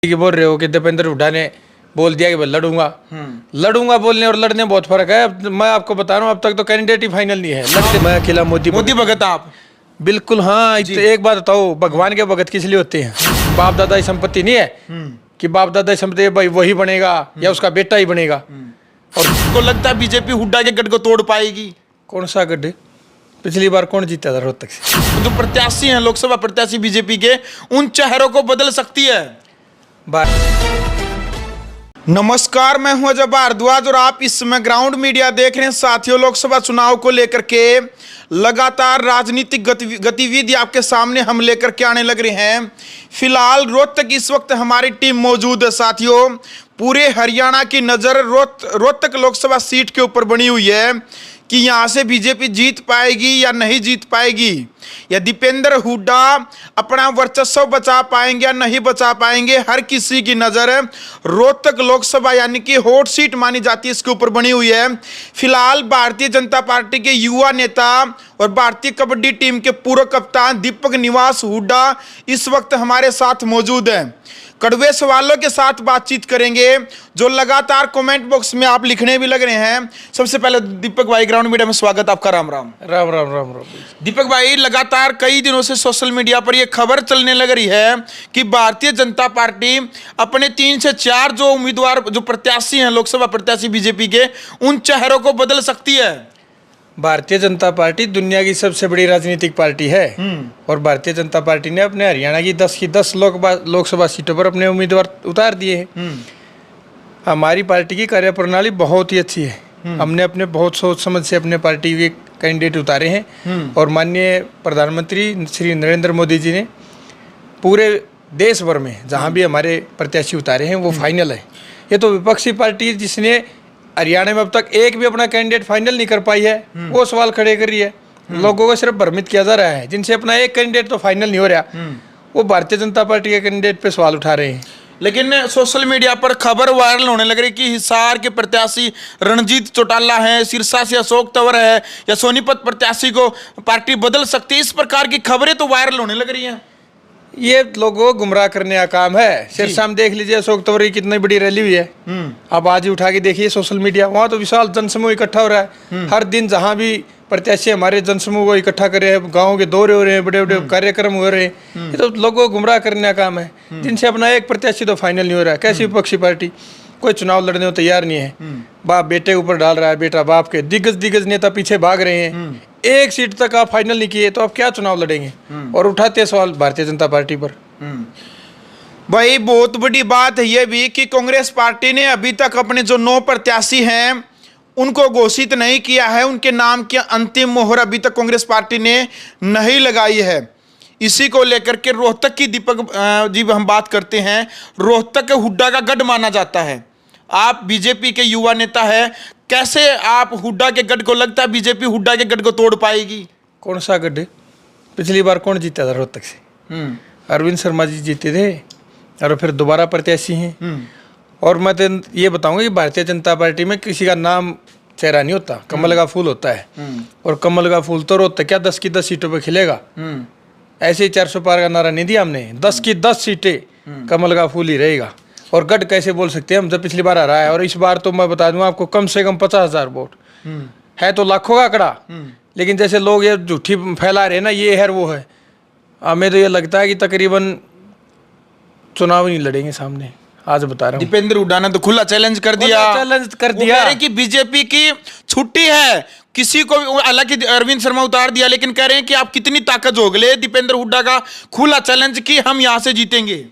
कि बोल रहे हो कि दीपेंद्र हुड्डा ने बोल दिया कि मैं लड़ूंगा। लड़ूंगा बोलने और लड़ने में बहुत फर्क है। मैं आपको बता रहा हूँ, अब तक तो कैंडिडेट ही फाइनल नहीं है। लड़ते मैं अकेला मोदी भगत आप। बिल्कुल हाँ। तो एक बात बताओ, भगवान के भगत किस लिए होते हैं? बाप दादा की संपत्ति नहीं है कि बाप दादा की संपत्ति भाई वही बनेगा या उसका बेटा ही बनेगा। और तो लगता है बीजेपी हुड्डा के गढ़ को तोड़ पाएगी। कौन सा गढ़? पिछली बार कौन जीता था रोहतक से? जो प्रत्याशी हैं, लोकसभा प्रत्याशी बीजेपी के, उन चेहरों को बदल सकती है। नमस्कार, मैं हूं अजय भारद्वाज और आप इस समय ग्राउंड मीडिया देख रहे हैं। साथियों, लोकसभा चुनाव को लेकर के लगातार राजनीतिक गतिविधि आपके सामने हम लेकर के आने लग रहे हैं। फिलहाल रोहतक इस वक्त हमारी टीम मौजूद है। साथियों, पूरे हरियाणा की नज़र रोहतक लोकसभा सीट के ऊपर बनी हुई है कि यहाँ से बीजेपी जीत पाएगी या नहीं जीत पाएगी, या दीपेंद्र हुड्डा अपना वर्चस्व बचा पाएंगे या नहीं बचा पाएंगे। हर किसी की नज़र रोहतक लोकसभा यानी कि हॉट सीट मानी जाती है, इसके ऊपर बनी हुई है। फिलहाल भारतीय जनता पार्टी के युवा नेता और भारतीय कबड्डी टीम के पूर्व कप्तान दीपक निवास हुड्डा इस वक्त हमारे साथ मौजूद हैं। कड़वे सवालों के साथ बातचीत करेंगे जो लगातार कमेंट बॉक्स में आप लिखने भी लग रहे हैं। सबसे पहले दीपक भाई, ग्राउंड मीडिया में स्वागत आपका। राम राम। राम राम राम राम। दीपक भाई, लगातार कई दिनों से सोशल मीडिया पर यह खबर चलने लग रही है कि भारतीय जनता पार्टी अपने 3 से 4 जो उम्मीदवार, जो प्रत्याशी हैं, लोकसभा प्रत्याशी बीजेपी के, उन चेहरों को बदल सकती है। भारतीय जनता पार्टी दुनिया की सबसे बड़ी राजनीतिक पार्टी है और भारतीय जनता पार्टी ने अपने हरियाणा की 10 की 10 लोकसभा सीटों पर अपने उम्मीदवार उतार दिए हैं। हमारी पार्टी की कार्यप्रणाली बहुत ही अच्छी है। हमने अपने बहुत सोच समझ से अपने पार्टी के कैंडिडेट उतारे हैं और माननीय प्रधानमंत्री श्री नरेंद्र मोदी जी ने पूरे देश भर में जहाँ भी हमारे प्रत्याशी उतारे हैं वो फाइनल है। ये तो विपक्षी पार्टी है जिसने हरियाणा में अब तक एक भी अपना कैंडिडेट फाइनल नहीं कर पाई है, वो सवाल खड़े कर रही है। लोगों को सिर्फ भ्रमित किया जा रहा है। जिनसे अपना एक कैंडिडेट तो फाइनल नहीं हो रहा, वो भारतीय जनता पार्टी के कैंडिडेट पे सवाल उठा रहे हैं। लेकिन सोशल मीडिया पर खबर वायरल होने लग रही कि हिसार के प्रत्याशी रणजीत चौटाला है, सिरसा से अशोक तंवर है, या सोनीपत प्रत्याशी को पार्टी बदल सकती है। इस प्रकार की खबरें तो वायरल होने लग रही हैं। ये लोगों को गुमराह करने का काम है। सिरसा में देख लीजिए अशोक तंवर की कितनी बड़ी रैली हुई है। आप आज ही उठा के देखिए सोशल मीडिया, वहाँ तो विशाल जनसमूह इकट्ठा हो रहा है। हर दिन जहाँ भी प्रत्याशी हमारे जनसमूह को इकट्ठा कर रहे हैं, गाँव के दौरे हो रहे हैं, बड़े बड़े कार्यक्रम हो रहे हैं। ये तो लोगों को गुमराह करने का काम है। जिनसे अपना एक प्रत्याशी तो फाइनल नहीं हो रहा है। कैसी विपक्षी पार्टी कोई चुनाव लड़ने को तैयार नहीं है। बाप बेटे ऊपर डाल रहा है, बेटा बाप के, दिग्गज नेता पीछे भाग रहे हैं। एक सीट तक आप फाइनल नहीं किए तो आप क्या चुनाव लड़ेंगे? और उठाते सवाल भारतीय जनता पार्टी पर। भाई, बहुत बड़ी बात है ये भी कि कांग्रेस पार्टी ने अभी तक अपने जो 9 प्रत्याशी हैं उनको घोषित नहीं किया है। उनके नाम की अंतिम मोहर अभी तक कांग्रेस पार्टी ने नहीं लगाई है। इसी को लेकर के रोहतक की दीपक जी हम बात करते हैं। रोहतक हुड्डा का गढ़ माना जाता है। आप बीजेपी के युवा नेता है, कैसे आप हुड्डा के गढ़ को लगता है बीजेपी हुड्डा के गढ़ को तोड़ पाएगी? कौन सा गढ़? पिछली बार कौन जीता था रोहतक से? अरविंद शर्मा जी जीते थे और फिर दोबारा प्रत्याशी हैं। और मैं तो ये बताऊंगा कि भारतीय जनता पार्टी में किसी का नाम चेहरा नहीं होता, कमल का फूल होता है। और कमल का फूल तो रोहतक क्या 10 की 10 सीटों पर खिलेगा? ऐसे ही 400 पार का नारा नहीं दिया हमने। 10 की 10 सीटें कमल का फूल ही रहेगा। और गढ़ कैसे बोल सकते हैं हम जब पिछली बार आ रहा है? और इस बार तो मैं बता दूं आपको, कम से कम 50,000 वोट है तो लाखों का आंकड़ा। लेकिन जैसे लोग ये झूठी फैला रहे हैं ना, ये है वो है, हमें तो ये लगता है कि तकरीबन चुनाव नहीं लड़ेंगे सामने। आज बता रहा हूँ, दीपेंद्र हुड्डा ने तो खुला चैलेंज कर दिया कि बीजेपी की छुट्टी है, किसी को, हालांकि अरविंद शर्मा उतार दिया, लेकिन कह रहे हैं कि आप कितनी ताकत हो गए। दीपेंद्र हुड्डा का खुला चैलेंज कि हम यहां से जीतेंगे।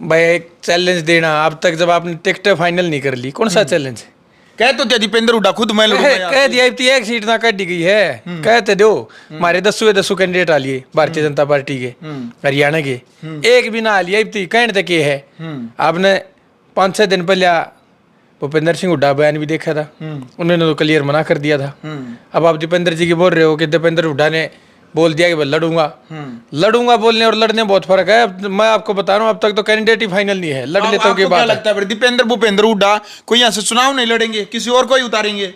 भाई, एक चैलेंज देना, अब तक जब आपने टिकट फाइनल नहीं कर ली, कौन सा चैलेंज है? कह तो दिया दीपेंद्र हुड्डा खुद, मैं कह दिया एक सीट ना कट गई है। कहते दो हमारे 10 कैंडिडेट आ लिए भारतीय जनता पार्टी के हरियाणा के, एक भी ना आ लिया। कहने तक ये है। आपने 5-6 दिन पहले भूपेंद्र सिंह हुड्डा बयान भी देखा था, उन्होंने तो क्लियर मना कर दिया था। अब आप दीपेंद्र जी की बोल रहे हो कि दीपेंद्र हुड्डा ने बोल दिया कि मैं लड़ूंगा बोलने और लड़ने में बहुत फर्क है। मैं आपको बता रहा हूँ, अब तक तो कैंडिडेट ही फाइनल नहीं है। लड़ लेता हूँ। क्या लगता है दीपेंद्र हुड्डा कोई यहाँ से चुनाव नहीं लड़ेंगे, किसी और को ही उतारेंगे?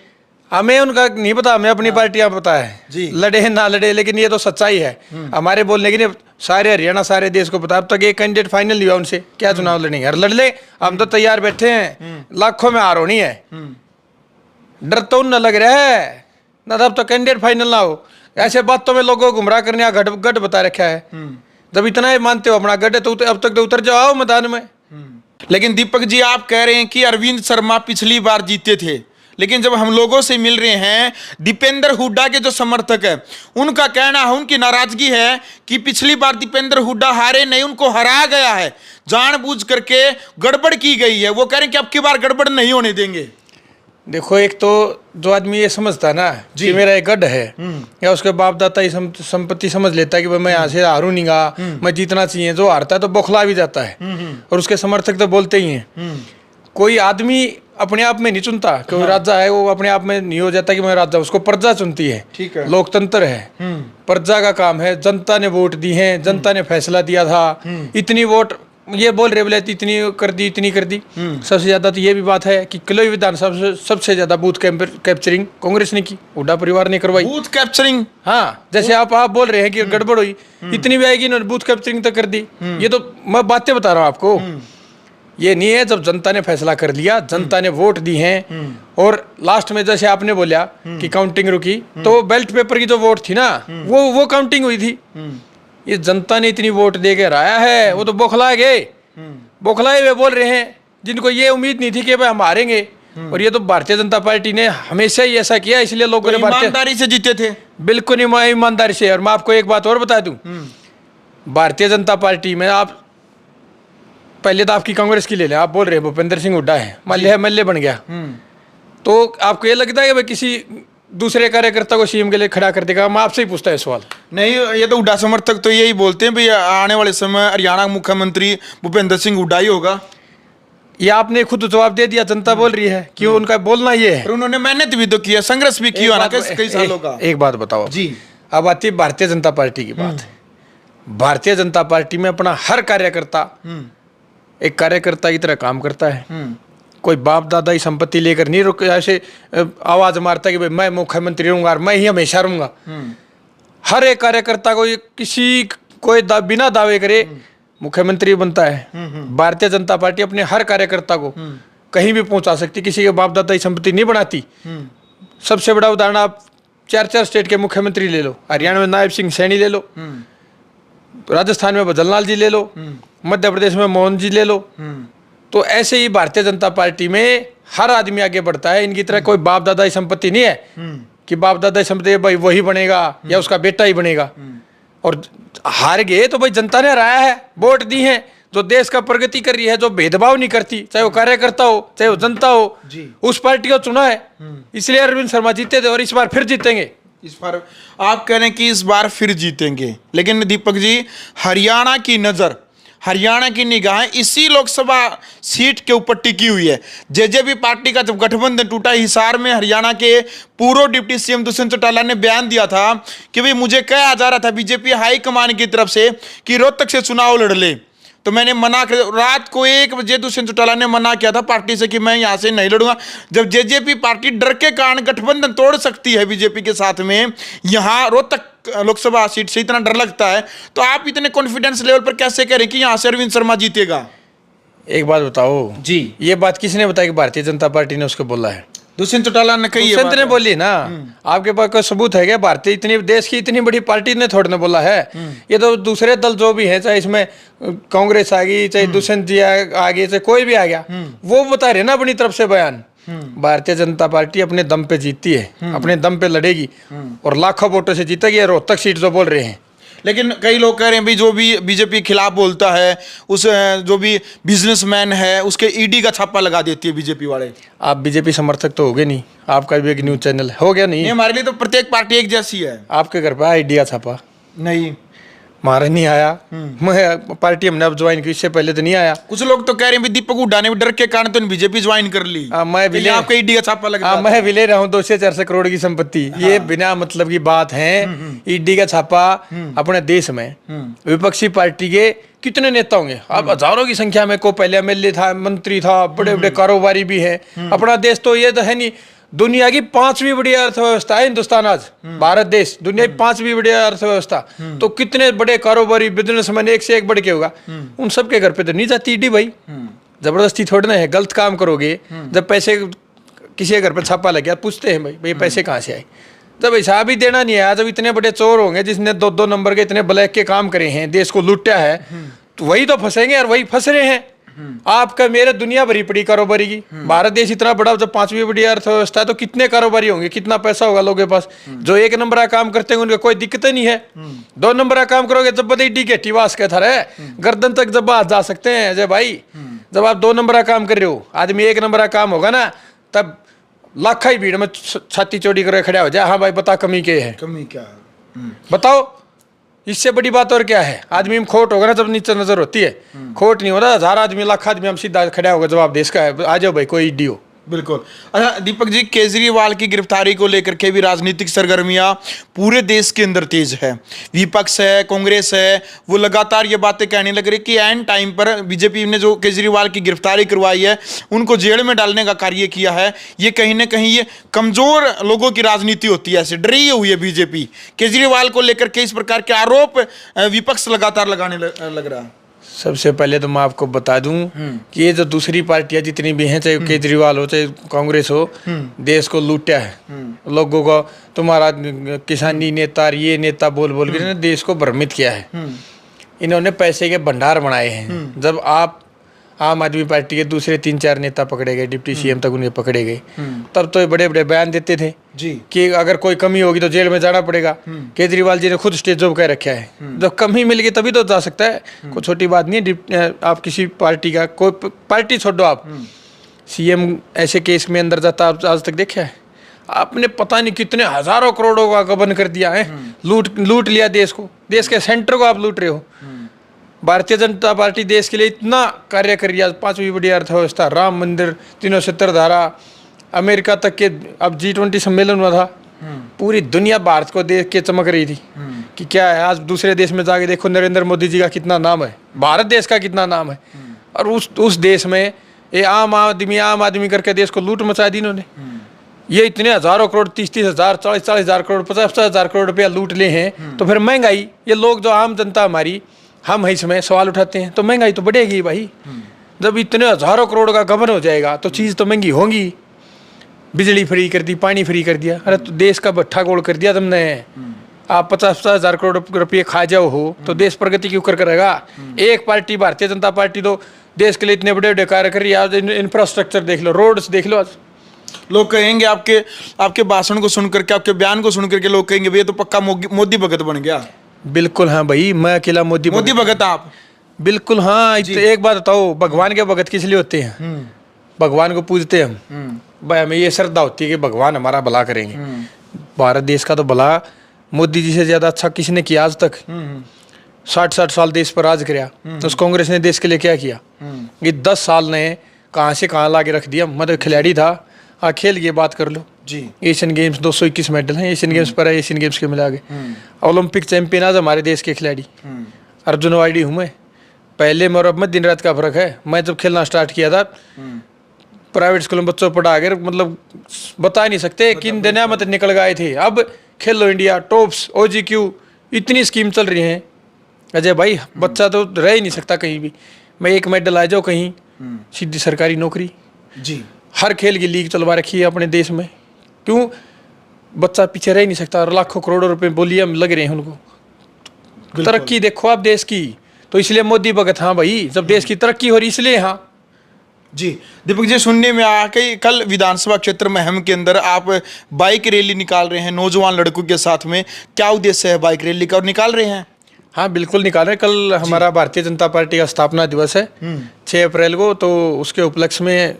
हमें उनका नहीं पता, हमें अपनी पार्टियां पता है जी। लड़े ना लड़े, लेकिन ये तो सच्चाई है हमारे बोलने की नहीं। सारे हरियाणा सारे देश को पता, अब तक एक कैंडिडेट फाइनल नहीं हुआ उनसे, क्या चुनाव लड़ेंगे? और लड़ ले, हम तो तैयार बैठे हैं, लाखों में हार होनी है। डर तो उन न लग रहा है ना, तब तो कैंडिडेट फाइनल ना हो। ऐसे बातों में लोगों को गुमराह करने का गढ़ बता रखा है। जब इतना ही मानते हो अपना गढ़ है तो अब तक तो उतर जाओ मैदान में। लेकिन दीपक जी, आप कह रहे हैं कि अरविंद शर्मा पिछली बार जीते थे, लेकिन जब हम लोगों से मिल रहे हैं, दीपेंद्र हुड्डा के जो समर्थक है उनका कहना है, उनकी नाराजगी है कि पिछली बार दीपेंद्र हुड्डा हारे नहीं, उनको हराया गया है, जानबूझ करके गड़बड़ की गई है। वो कह रहे हैं कि अब की बार गड़बड़ नहीं होने देंगे। देखो, एक तो जो आदमी ये समझता है ना कि मेरा एक गढ़ है या उसके बाप दाता ही संपत्ति समझ लेता है कि भाई मैं यहाँ से हारू नहीं गा, मैं जीतना चाहिए, जो हारता है तो बौखला भी जाता है। और उसके समर्थक तो बोलते ही हैं। कोई आदमी अपने आप में नहीं चुनता, कोई राजा है वो अपने आप में नहीं हो जाता कि मैं राजा, उसको प्रजा चुनती है। ठीक है। लोकतंत्र है, प्रजा का काम है, जनता ने वोट दी है, जनता ने फैसला दिया था, इतनी वोट ये बोल रहे बोले इतनी कर दी इतनी कर दी। सबसे ज्यादा तो ये भी बात है कि किलोई विधानसभा सबसे ज्यादा बूथ कैप्चरिंग कांग्रेस ने की, हुड्डा परिवार ने करवाई। Booth capturing? हाँ, जैसे आप बोल रहे हैं कि गड़बड़ हुई, इतनी भी आएगी इन्होंने बूथ कैप्चरिंग तो कर दी। ये तो मैं बातें बता रहा हूँ आपको, ये नहीं है। जब जनता ने फैसला कर लिया, जनता ने वोट दी हैं, और लास्ट में जैसे आपने बोला कि काउंटिंग रुकी, तो बैलेट पेपर की जो वोट थी ना, वो काउंटिंग हुई थी। ये जनता ने इतनी वोट दे के हराया है, वो तो बौखला गए, बौखलाए हुए बोल रहे हैं, जिनको ये उम्मीद नहीं थी कि भाई हम हारेंगे। और ये तो भारतीय जनता पार्टी ने हमेशा ही ऐसा किया, इसलिए लोगों ने ईमानदारी से जीते थे। बिल्कुल ईमानदारी से। और मैं आपको एक बात और बता दूं, भारतीय जनता पार्टी में आप पहले तो आपकी कांग्रेस की ले लें, आप बोल रहे हैं भूपेंद्र सिंह हुड्डा है, मल्ले बन गया, तो आपको ये लगता है कि भाई किसी दूसरे कार्यकर्ता को सीएम के लिए खड़ा कर देगा? मैं आपसे ही पूछता है सवाल। नहीं, ये तो हुड्डा समर्थक तो यही बोलते हैं भाई आने वाले समय हरियाणा मुख्यमंत्री भूपेंद्र सिंह हुड्डा ही होगा। ये आपने खुद जवाब दे दिया, जनता बोल रही है कि उनका बोलना ये है। पर उन्होंने मेहनत भी तो किया, संघर्ष भी किया ना कई सालों का। एक बात बताओ जी, अब आती है भारतीय जनता पार्टी की बात। भारतीय जनता पार्टी में अपना हर कार्यकर्ता एक कार्यकर्ता की तरह काम करता है। कोई बाप दादा की संपत्ति लेकर नहीं रुक ऐसे आवाज मारता कि भाई मैं मुख्यमंत्री रहूंगा और मैं ही हमेशा रहूंगा। हर एक कार्यकर्ता को किसी कोई बिना दावे करे मुख्यमंत्री बनता है। भारतीय जनता पार्टी अपने हर कार्यकर्ता को कहीं भी पहुंचा सकती, किसी के बाप दादा की संपत्ति नहीं बनाती। सबसे बड़ा उदाहरण आप 4 स्टेट के मुख्यमंत्री ले लो, हरियाणा में नायब सिंह सैनी ले लो, राजस्थान में भजनलाल जी ले लो, मध्य प्रदेश में मोहन जी ले लो। तो ऐसे ही भारतीय जनता पार्टी में हर आदमी आगे बढ़ता है। इनकी तरह कोई बाप दादा की संपत्ति नहीं है कि बाप दादा की संपत्ति भाई वही बनेगा या उसका बेटा ही बनेगा। और हार गए तो भाई जनता ने हराया है, वोट दी है, जो देश का प्रगति कर रही है, जो भेदभाव नहीं करती, चाहे वो कार्यकर्ता हो चाहे वो जनता हो, उस पार्टी को चुना है। इसलिए अरविंद शर्मा जीते थे और इस बार फिर जीतेंगे। इस बार आप कह रहे हैं कि इस बार फिर जीतेंगे, लेकिन दीपक जी, हरियाणा की नजर, हरियाणा की निगाहें इसी लोकसभा सीट के ऊपर टिकी हुई है। जेजेपी पार्टी का जब गठबंधन टूटा, हिसार में हरियाणा के पूर्व डिप्टी सीएम दुष्यंत चौटाला ने बयान दिया था कि भाई मुझे कहा जा रहा था बीजेपी हाईकमान की तरफ से कि रोहतक से चुनाव लड़ ले, तो मैंने मना कर, रात को 1 बजे दुष्यंत चौटाला ने मना किया था पार्टी से कि मैं यहां से नहीं लड़ूंगा। जब जेजेपी पार्टी डर के कारण गठबंधन तोड़ सकती है बीजेपी के साथ में, यहां रोहतक लोकसभा सीट से इतना डर लगता है, तो आप इतने कॉन्फिडेंस लेवल पर कैसे कह रहे हैं कि यहां से अरविंद शर्मा जीतेगा? एक बात बताओ जी, ये बात किसने बताया कि भारतीय जनता पार्टी ने उसको बोला है? दुष्यंत चौटाला ने कही, दुष्यंत ने बोली ना। आपके पास कोई सबूत है क्या? भारतीय इतनी देश की इतनी बड़ी पार्टी ने थोड़े ने बोला है। ये तो दूसरे दल जो भी है, चाहे इसमें कांग्रेस आ गई, चाहे दुष्यंत जी आ गए, चाहे कोई भी आ गया, वो बता रहे ना अपनी तरफ से बयान। भारतीय जनता पार्टी अपने दम पे जीतती है, अपने दम पे लड़ेगी और लाखों वोटों से जीतेगी। रोहतक सीट जो बोल रहे हैं, लेकिन कई लोग कह रहे हैं भाई जो भी बीजेपी के खिलाफ बोलता है, उस जो भी बिजनेसमैन है उसके ईडी का छापा लगा देती है बीजेपी वाले। आप बीजेपी समर्थक तो होगे नहीं, आपका भी एक न्यूज चैनल हो गया नहीं? हमारे लिए तो प्रत्येक पार्टी एक जैसी है। आपके घर पर ईडी का छापा नहीं, हमारा नहीं आया। मैं पार्टी हमने अब ज्वाइन की, इससे पहले तो नहीं आया। कुछ लोग तो कह रहे हैं दीपक हुड्डा ने डर के कारण तो बीजेपी ज्वाइन कर ली। मैं भी आपका ईडी का छापा लगा। मैं भी ले रहा हूँ 200 से 400 करोड़ की संपत्ति। ये बिना मतलब की बात है। ईडी का छापा अपने देश में विपक्षी पार्टी के कितने नेता होंगे? अब हजारों की संख्या में, को पहले एमएलए था, मंत्री था, बड़े बड़े कारोबारी भी है। अपना देश तो ये तो है नहीं, दुनिया की 5वीं बड़ी अर्थव्यवस्था है हिंदुस्तान आज। भारत देश दुनिया की 5वीं बड़ी अर्थव्यवस्था। तो कितने बड़े कारोबारी बिजनेसमैन एक से एक बढ़ के होगा, उन सबके घर पे तो नहीं जाती ईडी भाई। जबरदस्ती थोड़ी ना है, गलत काम करोगे जब पैसे किसी के घर पे छापा लग गया पूछते हैं भाई पैसे कहाँ से आए, जब हिसाब ही देना नहीं है। जब इतने बड़े चोर होंगे जिसने 2-2 नंबर के इतने ब्लैक के काम करे हैं, देश को लूटा है, तो वही तो फंसेंगे और वही फंस रहे हैं। आपका मेरे दुनिया भरी पड़ी कारोबारी की। भारत देश इतना बड़ा, जब 5वीं बड़ी अर्थव्यवस्था है तो कितने कारोबारी होंगे, कितना पैसा होगा लोगों के पास। जो 1 नंबर का काम करते हैं उनके कोई दिक्कत नहीं है। 2 नंबर का काम करोगे जब बदई डी के टिवास के था गर्दन तक जब बात जा सकते हैं अजय भाई। जब आप 2 नंबर का काम कर रहे हो, आदमी 1 नंबर का काम होगा ना, तब लाखा ही भीड़ में छाती चौड़ी करके खड़ा हो जाए, हाँ भाई बता कमी क्या है, कमी क्या है, बताओ। इससे बड़ी बात और क्या है। आदमी में खोट होगा ना जब नीचे नजर होती है, खोट नहीं होता 1000 आदमी लाख आदमी हम सीधा खड़ा होगा जवाब देश का है, आ जाओ भाई कोई ईडी हो। बिल्कुल। अच्छा दीपक जी, केजरीवाल की गिरफ्तारी को लेकर के भी राजनीतिक सरगर्मियां पूरे देश के अंदर तेज है। विपक्ष है, कांग्रेस है, वो लगातार ये बातें कहने लग रही कि एंड टाइम पर बीजेपी ने जो केजरीवाल की गिरफ्तारी करवाई है, उनको जेल में डालने का कार्य किया है। ये कहीं ना कहीं ये कमजोर लोगों की राजनीति होती है, ऐसे डरी हुई है बीजेपी केजरीवाल को लेकर के। इस प्रकार के आरोप विपक्ष लगातार लगाने लग रहा है। सबसे पहले तो मैं आपको बता दूं कि ये जो दूसरी पार्टियां जितनी भी हैं, चाहे केजरीवाल हो चाहे कांग्रेस हो, देश को लूटा है। लोगों को तुम्हारा किसानी नेता ये नेता बोल बोल के देश को भ्रमित किया है। इन्होंने पैसे के भंडार बनाए हैं। जब आप आम आदमी पार्टी के दूसरे 3-4 नेता पकड़े गए, डिप्टी सीएम तक उन्हें पकड़े गए, तब तो ये बड़े बड़े बयान देते थे जी कि अगर कोई कमी होगी तो जेल में जाना पड़ेगा। केजरीवाल जी ने खुद स्टेज ऑफ कह रखा है, जब कमी मिल गई तभी तो जा सकता है। कोई छोटी बात नहीं है। आप किसी पार्टी का, कोई पार्टी छोड़ो, आप सीएम ऐसे केस में अंदर जाता आप आज तक देखा है? आपने पता नहीं कितने हजारों करोड़ों का गबन कर दिया है, लूट लिया देश को, देश के सेंटर को आप लूट रहे हो। भारतीय जनता पार्टी देश के लिए इतना कार्य कर रही है। 5वीं बड़ी अर्थव्यवस्था, राम मंदिर, 370 धारा, अमेरिका तक के, अब G20 सम्मेलन हुआ था, पूरी दुनिया भारत को देख के चमक रही थी कि क्या है। आज दूसरे देश में जाके देखो नरेंद्र मोदी जी का कितना नाम है, भारत देश का कितना नाम है। और उस देश में ये आम आदमी करके देश को लूट मचा दी इन्होंने। ये इतने हजारों करोड़, 30-30 हजार, 40-40 हजार करोड़, 50-50 हजार करोड़ रुपया लूट ले हैं, तो फिर महंगाई, ये लोग जो आम जनता हमारी, हम इसमें सवाल उठाते हैं, तो महंगाई तो बढ़ेगी भाई। जब इतने हजारों करोड़ का गबन हो जाएगा तो चीज़ तो महंगी होगी। बिजली फ्री कर दी, पानी फ्री कर दिया, अरे तो देश का भट्ठा गोल कर दिया तुमने। आप 50-50 हजार करोड़ रुपये खा जाओ हो तो देश प्रगति क्यों करेगा। एक पार्टी भारतीय जनता पार्टी तो देश के लिए इतने बड़े बड़े कार्य कर रही है। आज इंफ्रास्ट्रक्चर देख लो, रोड्स देख लो। आज लोग कहेंगे आपके भाषण को सुन करके, आपके बयान को सुन करके लोग कहेंगे भैया तो पक्का मोदी भगत बन गया। बिल्कुल हाँ भाई, मैं अकेला मोदी भगत आप? बिल्कुल हाँ। एक बात बताओ, भगवान के भगत किस लिए होते हैं? भगवान को पूजते हम भाई, हमें ये श्रद्धा होती है कि भगवान हमारा भला करेंगे। भारत देश का तो भला मोदी जी से ज्यादा अच्छा किसने किया आज तक? 60 साल देश पर राज किया। तो उस कांग्रेस ने देश के लिए क्या किया? ये 10 साल ने कहाँ से कहाँ ला के रख दिया। मतलब खिलाड़ी था, हाँ खेल की बात कर लो जी। एशियन गेम्स 221 मेडल हैं एशियन गेम्स पर, एशियन गेम्स के मिला के। ओलंपिक चैंपियन आज हमारे देश के खिलाड़ी। अर्जुन अवार्डी हूँ मैं। पहले में और अब में दिन रात का फर्क है। मैं जब खेलना स्टार्ट किया था, प्राइवेट स्कूल में बच्चों पढ़ा कर, मतलब बता नहीं सकते किन दिन मत निकल गए थे। अब खेलो इंडिया, टॉप्स, OGQ, इतनी स्कीम चल रही हैं अजय भाई, बच्चा तो रह ही नहीं सकता कहीं भी। मैं एक मेडल आ जाओ कहीं, सीधी सरकारी नौकरी जी। हर खेल की लीग चलवा रखी है अपने देश में। क्यों? बच्चा पीछे रह ही नहीं सकता। और लाखों करोड़ों रुपए बोलिए लग रहे हैं उनको। तरक्की देखो आप देश की, तो इसलिए मोदी भगत। हाँ भाई, जब देश की तरक्की हो रही इसलिए। हाँ जी दीपक जी, सुनने में आया कि कल विधानसभा क्षेत्र महम के अंदर आप बाइक रैली निकाल रहे हैं नौजवान लड़कों के साथ में। क्या उद्देश्य है बाइक रैली का, और निकाल रहे हैं? हाँ बिल्कुल निकाल रहे हैं। कल हमारा भारतीय जनता पार्टी का स्थापना दिवस है 6 अप्रैल को, तो उसके उपलक्ष्य में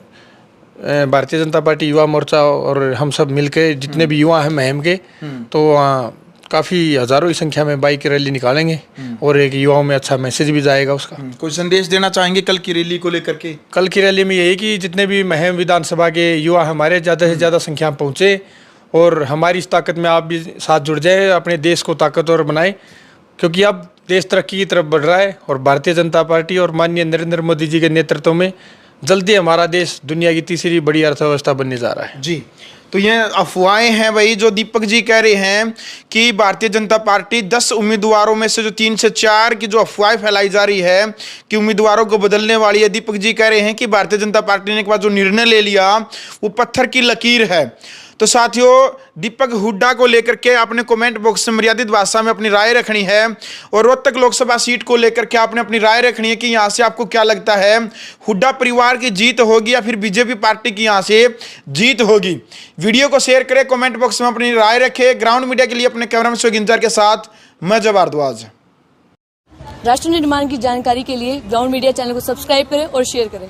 भारतीय जनता पार्टी युवा मोर्चा और हम सब मिलकर, जितने भी युवा हैं महम के, तो काफ़ी हजारों की संख्या में बाइक रैली निकालेंगे और एक युवाओं में अच्छा मैसेज भी जाएगा उसका। कोई संदेश देना चाहेंगे कल की रैली को लेकर के? कल की रैली में यही कि जितने भी महम विधानसभा के युवा हमारे ज़्यादा से ज़्यादा संख्या में पहुँचे और हमारी इस ताकत में आप भी साथ जुड़ जाए, अपने देश को ताकतवर बनाए। क्योंकि अब देश तरक्की की तरफ बढ़ रहा है और भारतीय जनता पार्टी और माननीय नरेंद्र मोदी जी के नेतृत्व में जल्दी हमारा देश दुनिया की तीसरी बड़ी अर्थव्यवस्था बनने जा रहा है। जी, तो ये अफवाहें हैं भाई, जो दीपक जी कह रहे हैं कि भारतीय जनता पार्टी 10 उम्मीदवारों में से जो 3 से 4 की जो अफवाहें फैलाई जा रही है कि उम्मीदवारों को बदलने वाली है, दीपक जी कह रहे हैं कि भारतीय जनता पार्टी ने एक बार जो निर्णय ले लिया वो पत्थर की लकीर है। तो साथियों, दीपक हुड्डा को लेकर के आपने कमेंट बॉक्स में मर्यादित भाषा में अपनी राय रखनी है, और रोहतक लोकसभा सीट को लेकर के आपने अपनी राय रखनी है कि यहां से आपको क्या लगता है, हुड्डा परिवार की जीत होगी या फिर बीजेपी पार्टी की यहां से जीत होगी। वीडियो को शेयर करें, कमेंट बॉक्स में अपनी राय रखें। ग्राउंड मीडिया के लिए अपने कैमरामैन सुगिंजर के साथ मैं जब भारद्वाज। राष्ट्र निर्माण की जानकारी के लिए ग्राउंड मीडिया चैनल को सब्सक्राइब करें और शेयर करें।